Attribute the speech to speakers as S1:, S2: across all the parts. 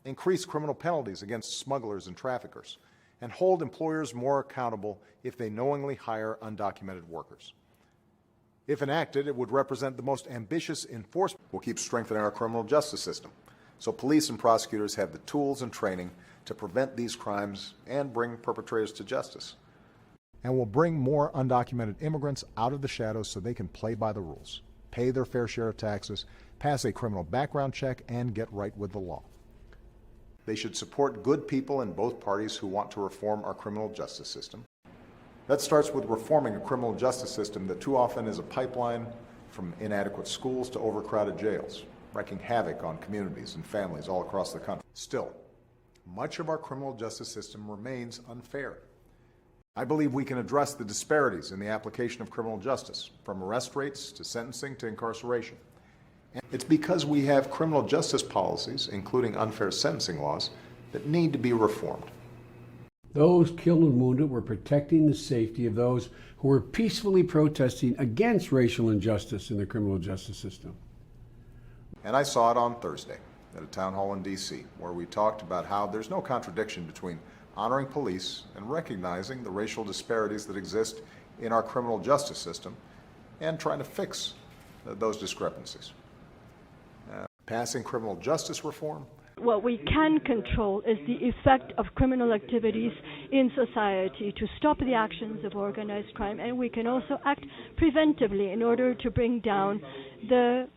S1: increase criminal penalties against smugglers and traffickers, and hold employers more accountable if they knowingly hire undocumented workers. If enacted, it would represent the most ambitious enforcement. We'll keep strengthening our criminal justice system so police and prosecutors have the tools and training to prevent these crimes and bring perpetrators to justice. And we'll bring more undocumented immigrants out of the shadows so they can play by the rules, pay their fair share of taxes, pass a criminal background check, and get right with the law. They should support good people in both parties who want to reform our criminal justice system. That starts with reforming a criminal justice system that too often is a pipeline from inadequate schools to overcrowded jails, wreaking havoc on communities and families all across the country. Still, much of our criminal justice system remains unfair. I believe we can address the disparities in the application of criminal justice, from arrest rates to sentencing to incarceration. And it's because we have criminal justice policies, including unfair sentencing laws, that need to be reformed.
S2: Those killed and wounded were protecting the safety of those who were peacefully protesting against racial injustice in the criminal justice system.
S1: And I saw it on Thursday at a town hall in D.C., where we talked about how there's no contradiction between honoring police and recognizing the racial disparities that exist in our criminal justice system and trying to fix those discrepancies. Passing criminal justice reform.
S3: What we can control is the effect of criminal activities in society to stop the actions of organized crime, and we can also act preventively in order to bring down the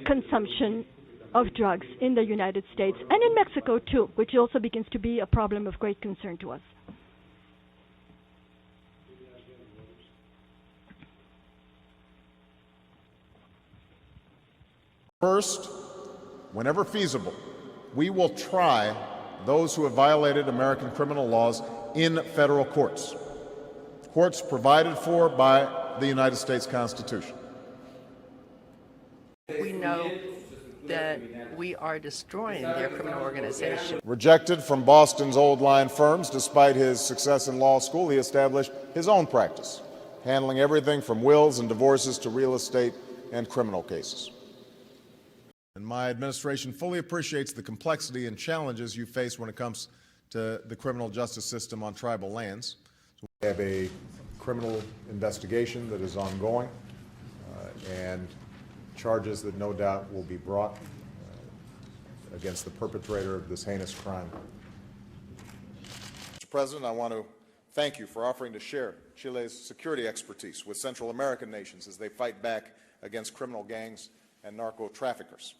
S3: consumption of drugs in the United States and in Mexico too, which also begins to be a problem of great concern to us.
S1: First, whenever feasible, we will try those who have violated American criminal laws in federal courts, courts provided for by the United States Constitution.
S4: We know that we are destroying their criminal organization.
S1: Rejected from Boston's old line firms, despite his success in law school, he established his own practice, handling everything from wills and divorces to real estate and criminal cases. And my administration fully appreciates the complexity and challenges you face when it comes to the criminal justice system on tribal lands. So we have a criminal investigation that is ongoing and charges that no doubt will be brought against the perpetrator of this heinous crime. Mr. President, I want to thank you for offering to share Chile's security expertise with Central American nations as they fight back against criminal gangs and narco traffickers.